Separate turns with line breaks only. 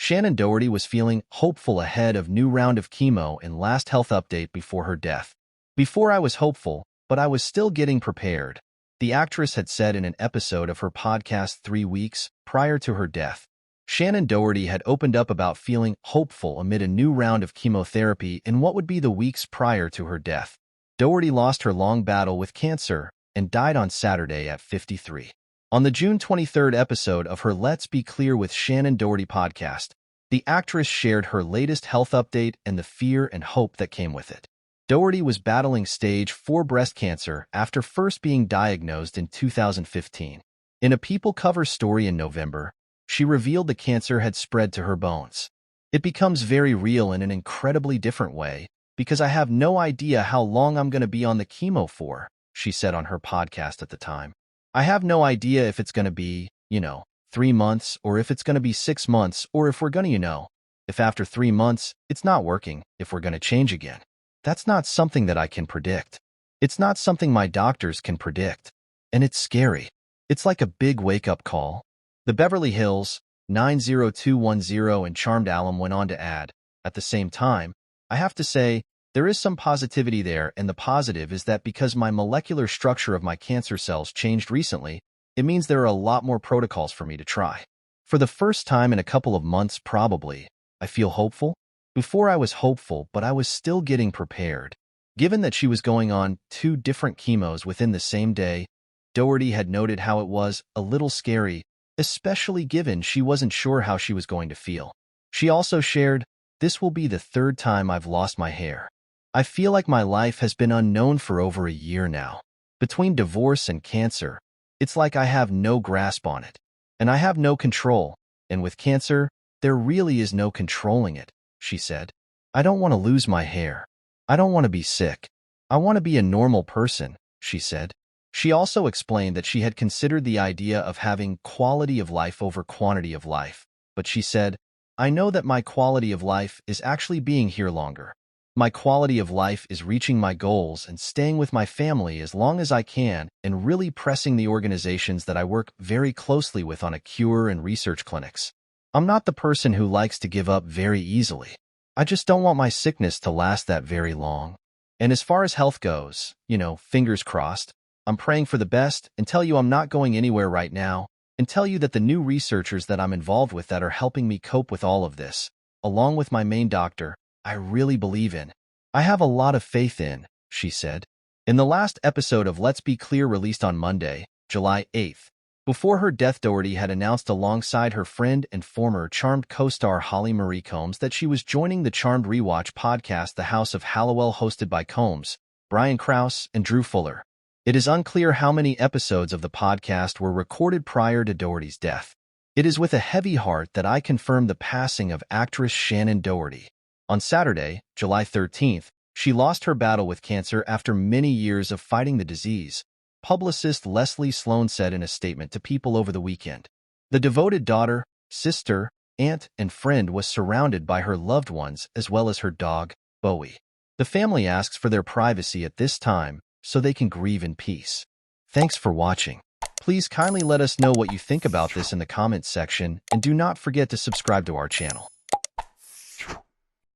Shannen Doherty was feeling hopeful ahead of new round of chemo and last health update before her death. "Before I was hopeful, but I was still getting prepared," the actress had said in an episode of her podcast 3 weeks prior to her death. Shannen Doherty had opened up about feeling hopeful amid a new round of chemotherapy in what would be the weeks prior to her death. Doherty lost her long battle with cancer and died on Saturday at 53. On the June 23rd episode of her Let's Be Clear with Shannen Doherty podcast, the actress shared her latest health update and the fear and hope that came with it. Doherty was battling stage 4 breast cancer after first being diagnosed in 2015. In a People cover story in November, she revealed the cancer had spread to her bones. "It becomes very real in an incredibly different way because I have no idea how long I'm going to be on the chemo for," she said on her podcast at the time. "I have no idea if it's going to be, 3 months, or if it's going to be 6 months, or if we're going to, if after 3 months it's not working, if we're going to change again. That's not something that I can predict. It's not something my doctors can predict. And it's scary. It's like a big wake-up call." The Beverly Hills 90210 and Charmed alum went on to add, "At the same time, I have to say, there is some positivity there, and the positive is that because my molecular structure of my cancer cells changed recently, it means there are a lot more protocols for me to try. For the first time in a couple of months probably, I feel hopeful. Before I was hopeful, but I was still getting prepared." Given that she was going on 2 different chemos within the same day, Doherty had noted how it was a little scary, especially given she wasn't sure how she was going to feel. She also shared, "This will be the 3rd time I've lost my hair. I feel like my life has been unknown for over a year now. Between divorce and cancer, it's like I have no grasp on it. And I have no control. And with cancer, there really is no controlling it," she said. "I don't want to lose my hair. I don't want to be sick. I want to be a normal person," she said. She also explained that she had considered the idea of having quality of life over quantity of life. But she said, "I know that my quality of life is actually being here longer. My quality of life is reaching my goals and staying with my family as long as I can and really pressing the organizations that I work very closely with on a cure and research clinics. I'm not the person who likes to give up very easily. I just don't want my sickness to last that very long. And as far as health goes, fingers crossed, I'm praying for the best and tell you I'm not going anywhere right now and tell you that the new researchers that I'm involved with that are helping me cope with all of this, along with my main doctor, I really believe in. I have a lot of faith in," she said. In the last episode of Let's Be Clear released on Monday, July 8th, before her death, Doherty had announced alongside her friend and former Charmed co-star Holly Marie Combs that she was joining the Charmed Rewatch podcast The House of Hallowell, hosted by Combs, Brian Krause, and Drew Fuller. It is unclear how many episodes of the podcast were recorded prior to Doherty's death. "It is with a heavy heart that I confirm the passing of actress Shannen Doherty. On Saturday, July 13th, she lost her battle with cancer after many years of fighting the disease," publicist Leslie Sloan said in a statement to People over the weekend. The devoted daughter, sister, aunt, and friend was surrounded by her loved ones as well as her dog, Bowie. The family asks for their privacy at this time so they can grieve in peace. Thanks for watching. Please kindly let us know what you think about this in the comments section, and do not forget to subscribe to our channel.